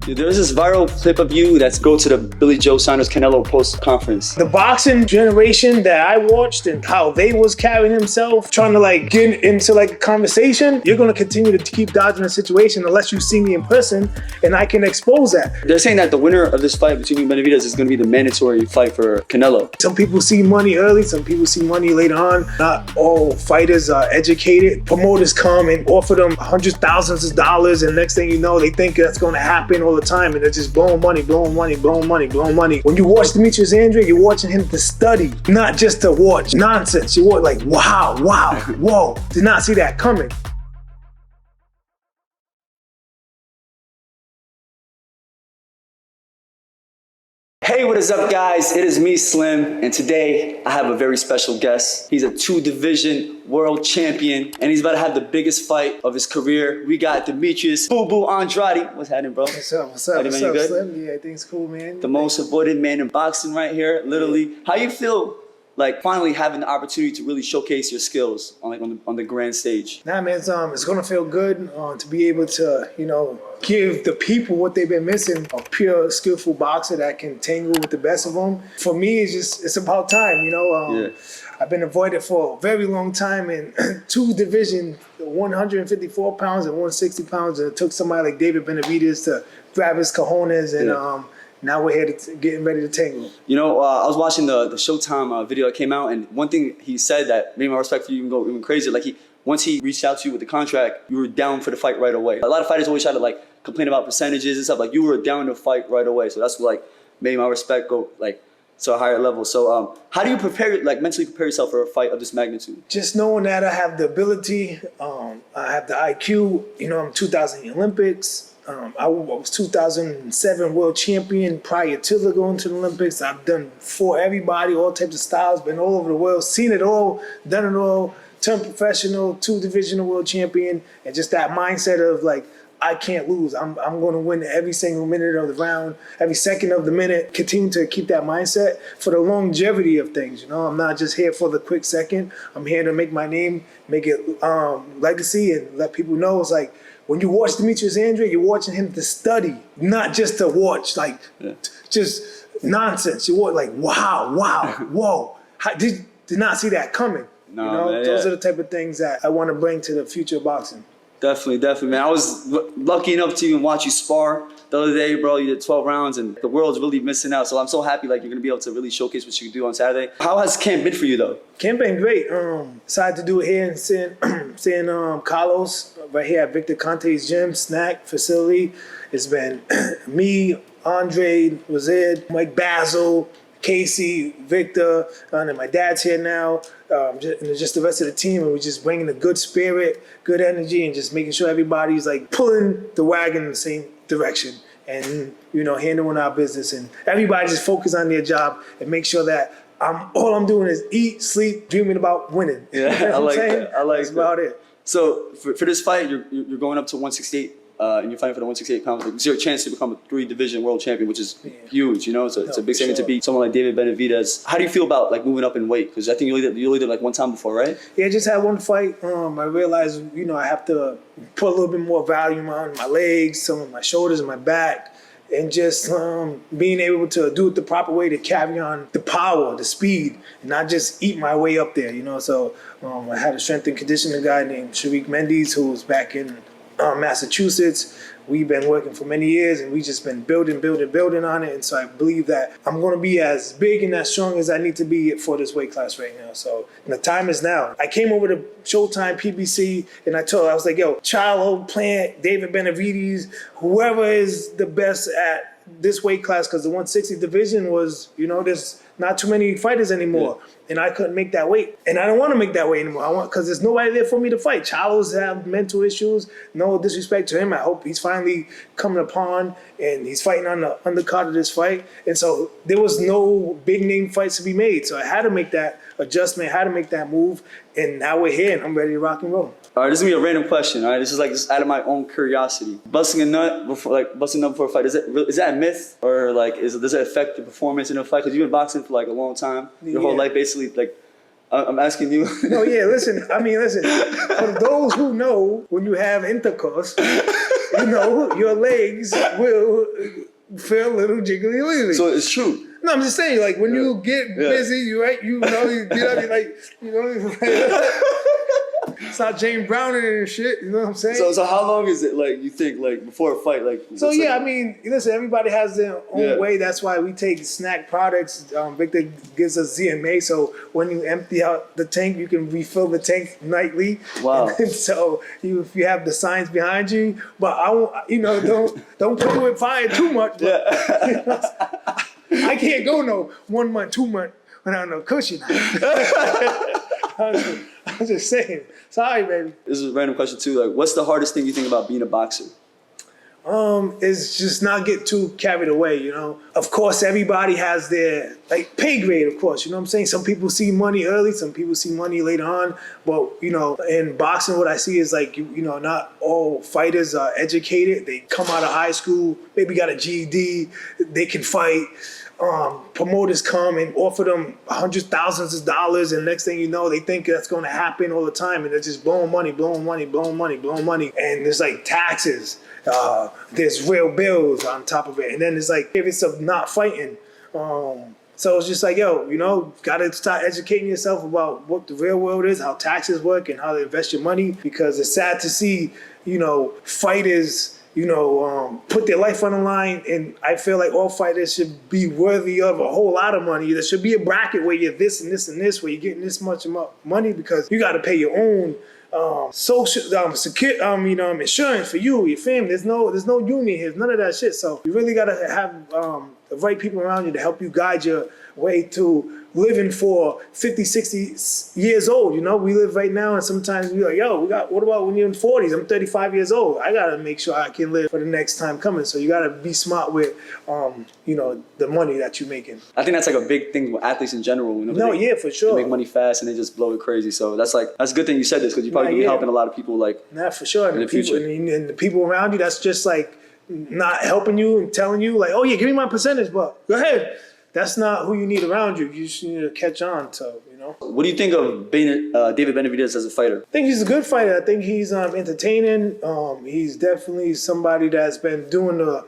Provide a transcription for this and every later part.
Dude, there's this viral clip of you that's go to the Billy Joe Saunders Canelo post conference. The boxing generation that I watched and how they was carrying themselves, trying to like get into like a conversation, you're gonna continue to keep dodging the situation unless you see me in person and I can expose that. They're saying that the winner of this fight between you and Benevidez is gonna be the mandatory fight for Canelo. Some people see money early, some people see money later on. Not all fighters are educated. Promoters come and offer them hundreds, thousands of dollars, and next thing you know, they think that's gonna happen all the time, and they're just blowing money, blowing money, blowing money, blowing money. When you watch Demetrius Andrade, you're watching him to study, not just to watch nonsense. You watch like, wow, whoa, did not see that coming. Hey, what is up, guys? It is me, Slim, and today I have a very special guest. He's a 2-division world champion, and he's about to have the biggest fight of his career. We got Demetrius Boo Boo Andrade. What's happening, bro? What's up, Slim? Yeah, things cool, man. The most avoided man in boxing right here, literally. How you feel like finally having the opportunity to really showcase your skills on the grand stage? Nah, man, it's gonna feel good to be able to, give the people what they've been missing, a pure, skillful boxer that can tangle with the best of them. For me, it's about time, I've been avoided for a very long time in 2 divisions, 154 pounds and 160 pounds. And it took somebody like David Benevidez to grab his cojones and now we're here getting ready to tangle. I was watching the Showtime video that came out, and one thing he said that made my respect for you even go even crazier. Like once he reached out to you with the contract, you were down for the fight right away. A lot of fighters always try to complain about percentages and stuff. Like you were down to fight right away, so that's what made my respect go to a higher level. So how do you mentally prepare yourself for a fight of this magnitude? Just knowing that I have the ability, I have the IQ. I'm 2000 Olympics. I was 2007 world champion prior to going to the Olympics. I've done for everybody, all types of styles, been all over the world, seen it all, done it all, turned professional, 2-divisional world champion, and just that mindset of I can't lose. I'm going to win every single minute of the round, every second of the minute. Continue to keep that mindset for the longevity of things. I'm not just here for the quick second. I'm here to make my name, make it legacy, and let people know it's when you watch Demetrius Andrade, you're watching him to study, not just to watch just nonsense. You watch wow, whoa. Did not see that coming. Those are the type of things that I want to bring to the future of boxing. Definitely, man. I was lucky enough to even watch you spar the other day, bro. You did 12 rounds, and the world's really missing out. So I'm so happy you're going to be able to really showcase what you can do on Saturday. How has camp been for you, though? Camp been great. Decided to do it here in San Carlos, right here at Victor Conte's gym, snack facility. It's been me, Andre, Wazid, Mike Basil, Casey, Victor, and my dad's here now, and just the rest of the team, and we're just bringing a good spirit, good energy, and just making sure everybody's pulling the wagon in the same direction, and handling our business, and everybody just focus on their job and make sure that all I'm doing is eat, sleep, dreaming about winning. Yeah, I like that. That's about it. So for this fight, you're going up to 168. And you're fighting for the 168 pounds. It's your chance to become a 3-division world champion, which is huge. It's a big statement to beat someone like David Benevidez. How do you feel about moving up in weight? Because I think you only did one time before, right? Yeah, I just had one fight. I realized I have to put a little bit more volume on my legs, some of my shoulders, and my back, and just being able to do it the proper way to carry on the power, the speed, and not just eat my way up there. So I had a strength and conditioning guy named Sharik Mendes, who was back in Massachusetts. We've been working for many years, and we just been building on it. And so I believe that I'm going to be as big and as strong as I need to be for this weight class right now. So the time is now. I came over to Showtime PBC, and I was like, yo, Charlo, Plant, David Benevidez, whoever is the best at this weight class, because the 160 division was, there's not too many fighters anymore. Yeah. And I couldn't make that weight. And I don't want to make that weight anymore. because there's nobody there for me to fight. Charlo's have mental issues. No disrespect to him. I hope he's finally coming upon, and he's fighting on the undercard of this fight. And so there was no big name fights to be made. So I had to make that adjustment, had to make that move. And now we're here, and I'm ready to rock and roll. All right, this is gonna be a random question. All right, this is just out of my own curiosity. Busting a nut before, before a fight, is that a myth, or does it affect the performance in a fight? Because you've been boxing for a long time, your whole life basically. I'm asking you. No, yeah, listen. For those who know, when you have intercourse, your legs will feel a little jiggly wiggly. So it's true. No, I'm just saying, like, when you get busy, you get up, you like, start James Browning and shit, you know what I'm saying? So how long is it, like, you think, like, before a fight, like? So, yeah, I mean, listen, everybody has their own way. That's why we take snack products. Victor gives us ZMA, so when you empty out the tank, you can refill the tank nightly. Wow. And so if you have the science behind you, but I won't, don't play with fire too much. But, I can't go no 1 month, 2 months without no cushion. I'm just saying. Sorry, baby. This is a random question too. Like, what's the hardest thing you think about being a boxer? Is just not get too carried away, Of course, everybody has their, pay grade, of course, you know what I'm saying? Some people see money early, some people see money later on. But, in boxing, what I see is, not all fighters are educated. They come out of high school, maybe got a GED, they can fight. Promoters come and offer them hundreds, thousands of dollars, and next thing you know, they think that's going to happen all the time, and they're just blowing money, and there's taxes. There's real bills on top of it, and then it's periods of not fighting. So it's just gotta start educating yourself about what the real world is, how taxes work, and how to invest your money, because it's sad to see, fighters put their life on the line, and I feel like all fighters should be worthy of a whole lot of money. There should be a bracket where you're this and this and this, where you're getting this much money, because you got to pay your own social insurance for you, your family. There's no union here, none of that shit. So you really got to have the right people around you to help you guide your way to living for 50, 60 years old. We live right now, and sometimes we're like, what about when you're in 40s? I'm 35 years old. I got to make sure I can live for the next time coming. So you got to be smart with, the money that you're making. I think that's a big thing with athletes in general. For sure. They make money fast and they just blow it crazy. So that's a good thing you said this, because you're probably helping a lot of people for sure. in the future. And the people around you, that's just not helping you and telling you oh yeah, give me my percentage, but go ahead. That's not who you need around you. You just need to catch on. So, What do you think of David Benevidez as a fighter? I think he's a good fighter. I think he's entertaining. He's definitely somebody that's been doing a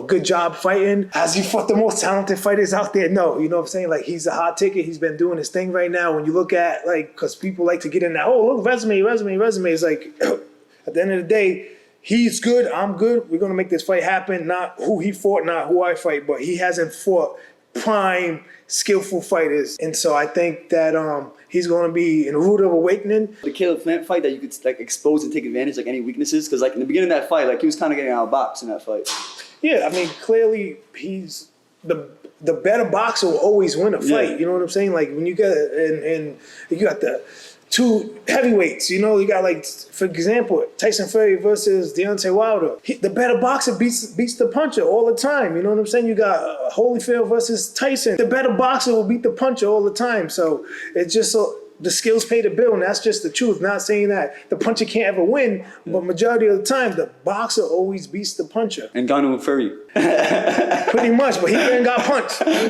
good job fighting. Has he fought the most talented fighters out there? No. You know what I'm saying? He's a hot ticket. He's been doing his thing right now. When you look at, because people like to get in that, look, resume. It's at the end of the day, he's good, I'm good. We're going to make this fight happen. Not who he fought, not who I fight, but he hasn't fought prime, skillful fighters. And so I think that he's going to be in a rude awakening. The Caleb Plant fight, that you could expose and take advantage, any weaknesses? Because in the beginning of that fight, he was kind of getting outboxed in that fight. Yeah, I mean, clearly he's the better boxer will always win a fight. Yeah. You know what I'm saying? When you get and you got the two heavyweights, you got for example, Tyson Fury versus Deontay Wilder. The better boxer beats the puncher all the time. You know what I'm saying? You got Holyfield versus Tyson. The better boxer will beat the puncher all the time. So it's just the skills pay the bill, and that's just the truth. Not saying that the puncher can't ever win, but majority of the time, the boxer always beats the puncher. And Ngannou and Fury. Pretty much, but he then got punched. Hey,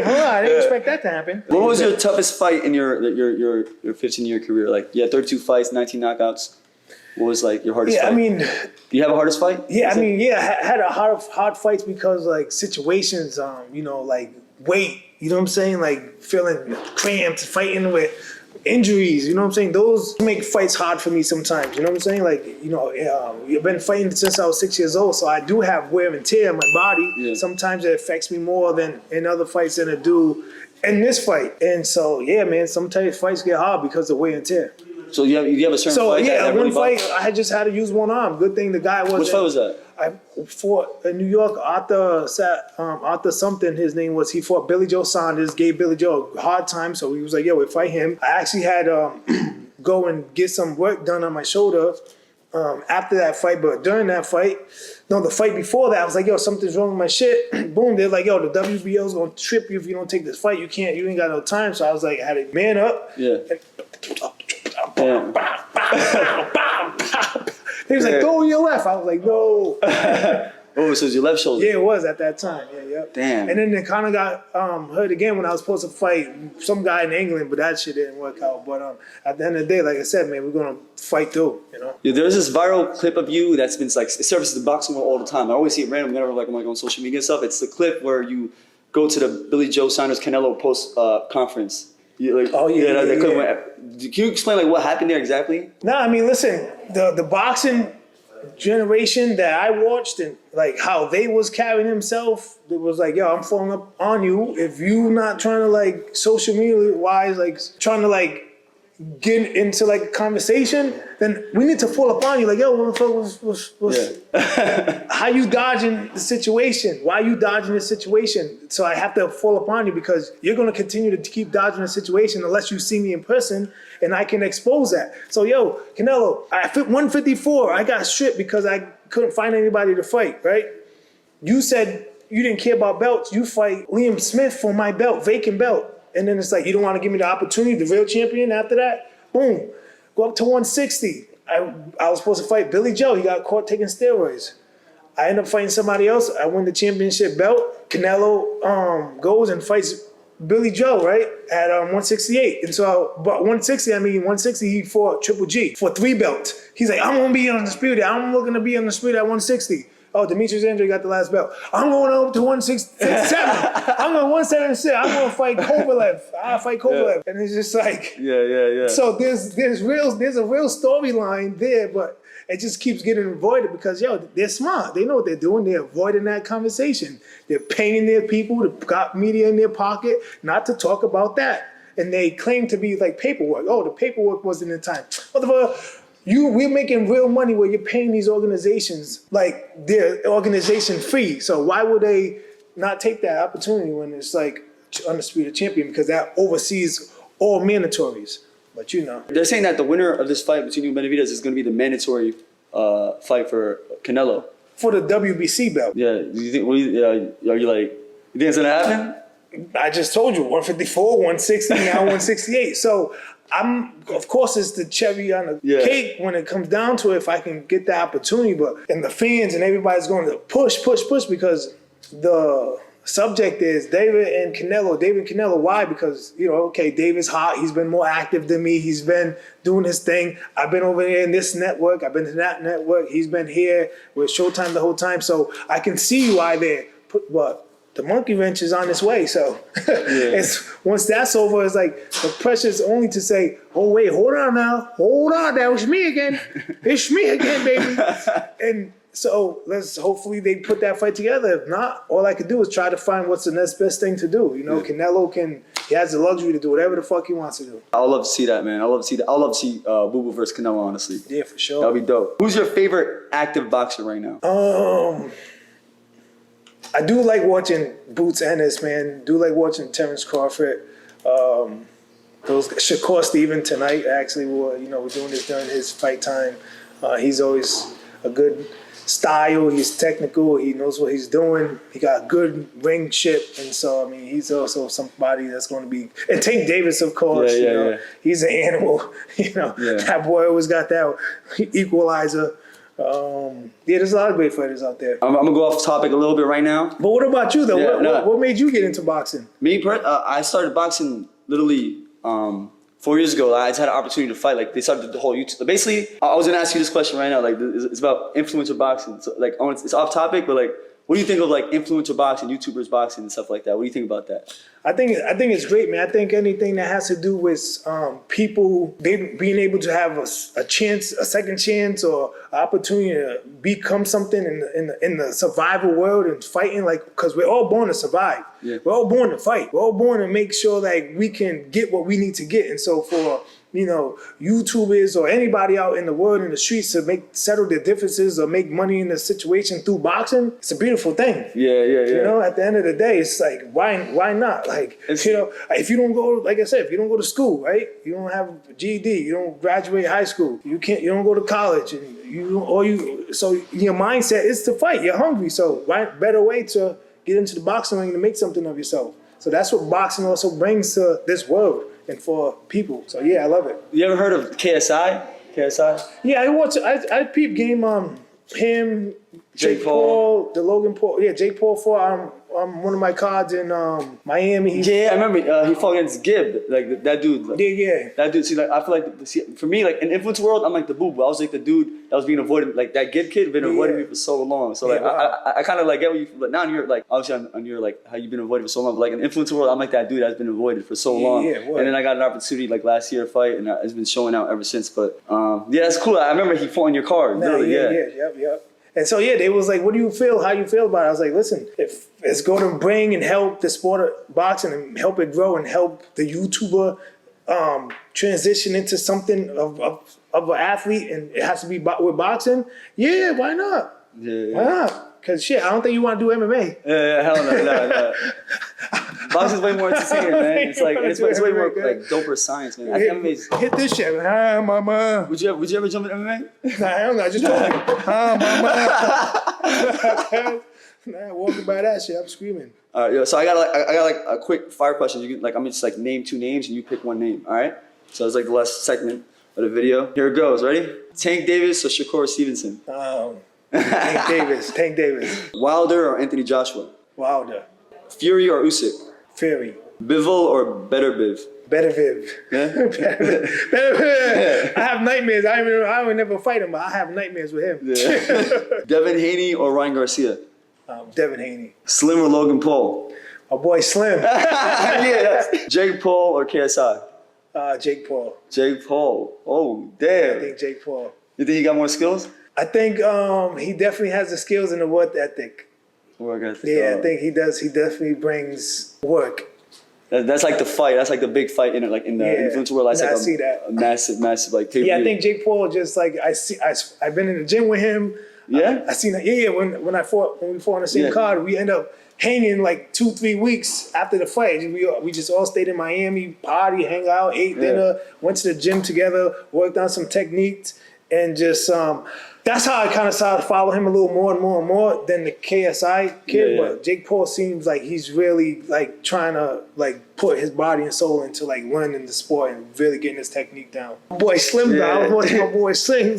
hold on, I didn't expect that to happen. What was your toughest fight in your 15-year career? 32 fights, 19 knockouts. What was your hardest fight? I mean, do you have a hardest fight? Yeah, I had a hard fights because situations, weight. You know what I'm saying? Feeling cramped, fighting with injuries. You know what I'm saying? Those make fights hard for me sometimes. You know what I'm saying? I've been fighting since I was 6 years old, so I do have wear and tear in my body. Yeah. Sometimes it affects me more than in other fights than it do in this fight. And so, yeah, man, sometimes fights get hard because of wear and tear. So you have a certain fight? One fight, I just had to use one arm. Good thing the guy wasn't. Which fight was that? I fought in New York. Arthur something, his name was. He fought Billy Joe Saunders, gave Billy Joe a hard time, so he was like, we fight him. I actually had go and get some work done on my shoulder after that fight, but during that fight, the fight before that, I was like, something's wrong with my shit. Boom, they're like, the WBO's gonna trip you if you don't take this fight. You ain't got no time. So I was like, I had to man up. Yeah. He was like, go on your left. I was like, no. Oh, so it was your left shoulder? Yeah, it was at that time. Yeah. Yep. Damn. And then it kind of got hurt again when I was supposed to fight some guy in England, but that shit didn't work out. But at the end of the day, like I said, man, we're gonna fight through. You know. Yeah, there's this viral clip of you that's been like it surfaces the boxing world all the time. I always see it random whenever like I'm like on social media and stuff. It's the clip where you go to the Billy Joe Saunders Canelo post conference. Like, oh yeah, that clip yeah. Can you explain like what happened there exactly? No, I mean, listen, the boxing generation that I watched and like how they was carrying himself, it was like, yo, I'm falling up on you. If you not trying to like social media wise, like trying to like get into like a conversation, then we need to fall upon you. Like, yo, what the fuck how you dodging the situation? Why are you dodging the situation? So I have to fall upon you because you're gonna continue to keep dodging the situation unless you see me in person and I can expose that. So yo, Canelo, I fit 154. I got stripped because I couldn't find anybody to fight, right? You said you didn't care about belts. You fight Liam Smith for my belt, vacant belt. And then it's like, you don't want to give me the opportunity, the real champion after that? Boom. Go up to 160. I was supposed to fight Billy Joe. He got caught taking steroids. I end up fighting somebody else. I win the championship belt. Canelo goes and fights Billy Joe, right, at 168. And so, but 160, he fought Triple G for 3 belts. He's like, I'm going to be undisputed. I'm looking to be undisputed at 160. Oh, Demetrius Andrade got the last belt. I'm going up to 167. I'm going 176. I'm going to fight Kovalev. I'll fight Kovalev. Yeah. And it's just like... Yeah. So there's a real storyline there, but it just keeps getting avoided because, yo, they're smart. They know what they're doing. They're avoiding that conversation. They're paying their people to got media in their pocket not to talk about that. And they claim to be like paperwork. Oh, the paperwork wasn't in time. Motherfucker, we're making real money where you're paying these organizations like they're organization fee. So why would they not take that opportunity when it's like undisputed champion? Because that oversees all mandatories. But you know, they're saying that the winner of this fight between you and Benevidez is going to be the mandatory fight for Canelo for the WBC belt. Yeah, do you think? Are you like? You think it's gonna happen? I just told you 154, 160, now 168. So of course, it's the cherry on the cake when it comes down to it, if I can get the opportunity. But and the fans and everybody's going to push because the subject is David and Canelo. Why? Because, okay, David's hot. He's been more active than me. He's been doing his thing. I've been over here in this network. I've been to that network. He's been here with Showtime the whole time. So I can see why they put what. The monkey wrench is on its way, so it's once that's over, it's like the pressure is only to say, "Oh wait, hold on, it's me again, baby." And so hopefully they put that fight together. If not, all I could do is try to find what's the next best thing to do. Canelo he has the luxury to do whatever the fuck he wants to do. I would love to see that, man. I love to see that. I would love to see Boo Boo versus Canelo, honestly. Yeah, for sure. That'd be dope. Who's your favorite active boxer right now? I do like watching Boots Ennis, man. Do like watching Terrence Crawford. Shakur Stevenson tonight, actually, we're doing this during his fight time. He's always a good style. He's technical. He knows what he's doing. He got good ring ship. And so, I mean, he's also somebody that's going to be... And Tank Davis, of course. He's an animal. That boy always got that equalizer. There's a lot of great fighters out there. I'm gonna go off topic a little bit right now. But what about you though? What made you get into boxing? I started boxing literally 4 years ago. I just had an opportunity to fight. Like they started the whole YouTube. Basically, I was gonna ask you this question right now. Like it's about influencer boxing. So like it's off topic, but like, what do you think of like influencer boxing, YouTubers boxing, and stuff like that? What do you think about that? I think it's great, man. I think anything that has to do with people being able to have a chance, a second chance, or opportunity to become something in the survival world and fighting, like, because we're all born to survive. Yeah. We're all born to fight. We're all born to make sure that we can get what we need to get. And so for YouTubers or anybody out in the world in the streets to settle their differences or make money in the situation through boxing, it's a beautiful thing. Yeah. At the end of the day, it's like, why not? Like, if you don't go, like I said, if you don't go to school, right? You don't have a GED, you don't graduate high school, you don't go to college, and so your mindset is to fight. You're hungry, so better way to get into the boxing ring to make something of yourself. So that's what boxing also brings to this world and for people. So yeah, I love it. You ever heard of KSI? Yeah, I peep game him, Jake Paul, the Logan Paul. Yeah, Jake Paul for one of my cards in Miami. Yeah, I remember he fought against Gibb, like that dude. Like, Yeah. That dude. See, like I feel like for me, like in the influence world, I'm like the Boo Boo. I was like the dude that was being avoided. Like that Gibb kid been avoiding me for so long. So like I kind of like get what you. But now you're like obviously on your like how you've been avoided for so long. But like in the influence world, I'm like that dude that's been avoided for so long. Yeah, and then I got an opportunity like last year to fight, and it's been showing out ever since. But yeah, that's cool. I remember he fought on your card. Literally, Yep. And so yeah, they was like, "What do you feel? How you feel about it?" I was like, "Listen, if it's going to bring and help the sport of boxing and help it grow and help the YouTuber transition into something of an athlete, and it has to be with boxing, yeah, why not? Yeah. Why not? Because shit, I don't think you want to do MMA. Yeah, hell no. Boxing's way more entertaining, man. It's like it's way more like doper science, man. I think MMA's. Hit this shit, hi, mama. Would you ever jump in MMA? Nah, hell no, just talking. Hi, mama. Nah, walking by that shit, I'm screaming. All right, yo. So I got like a quick fire question. You can like I'm gonna just like name 2 names and you pick 1 name. All right. So it's like the last segment of the video. Here it goes. Ready? Tank Davis or Shakur Stevenson? Tank Davis. Wilder or Anthony Joshua? Wilder. Fury or Usyk? Fury. Bivol or Better Biv? Better Viv. Yeah? Better Viv. I have nightmares. I would never fight him, but I have nightmares with him. Yeah. Devin Haney or Ryan Garcia? Devin Haney. Slim or Logan Paul? My boy Slim. Yeah. Jake Paul or KSI? Jake Paul. Jake Paul. Oh, damn. I think Jake Paul. You think he got more skills? I think he definitely has the skills and the work ethic. Work ethic. Yeah, I think he does. He definitely brings work. That's like the fight. That's like the big fight in it, like in the influence world. That's like a massive like pay-per-view. Yeah, I think Jake Paul just like I've been in the gym with him. Yeah, I seen that. Yeah, when we fought on the same card, we end up hanging like 2-3 weeks after the fight. We just all stayed in Miami, party, hang out, ate dinner, went to the gym together, worked on some techniques, and just that's how I kind of started to follow him a little more and more and more than the KSI kid. But Jake Paul seems like he's really like trying to like put his body and soul into like learning the sport and really getting his technique down. My boy Slim, though. I was watching my boy Slim.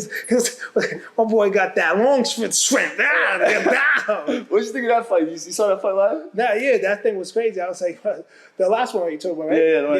My boy got that long strength. What did you think of that fight? You saw that fight live? Nah, yeah, that thing was crazy. I was like, the last one you talked about, right?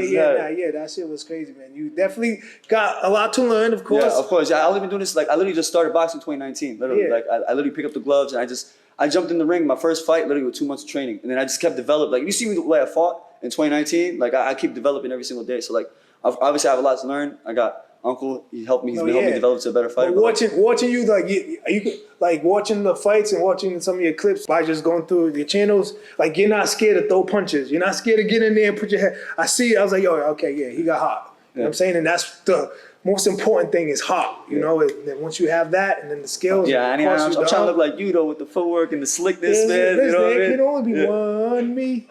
Yeah, that shit was crazy, man. You definitely got a lot to learn, of course. Yeah, of course. Yeah, I've only been doing this like I literally just started boxing in 2019. Literally, like I literally picked up the gloves and I jumped in the ring. My first fight, literally with 2 months of training, and then I just kept developing. Like you see me the way I fought in 2019. Like I keep developing every single day. So like obviously I have a lot to learn. I got Uncle. He helped me. He's been helping me develop to a better fighter. But watching you like you could like watching the fights and watching some of your clips by just going through your channels. Like you're not scared to throw punches. You're not scared to get in there and put your head. I see. I was like, yo, okay, yeah, he got hot. You know what I'm saying? And that's the most important thing is heart. You know, and once you have that, and then the skills. Yeah, I'm trying to look like you though with the footwork and the slickness, man. You know what I mean? It can only be one me.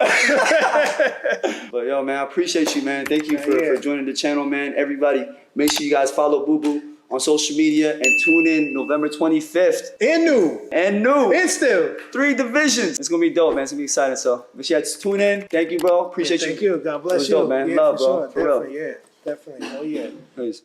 But yo, man, I appreciate you, man. Thank you for joining the channel, man. Everybody, make sure you guys follow Boo Boo on social media and tune in November 25th. And new. And still. 3 divisions. It's gonna be dope, man. It's gonna be exciting. So make sure you guys tune in. Thank you, bro. Appreciate you. Thank you. God bless you. Dope, man. Love, bro. Sure. Definitely, yeah. Definitely. Oh yeah. Peace.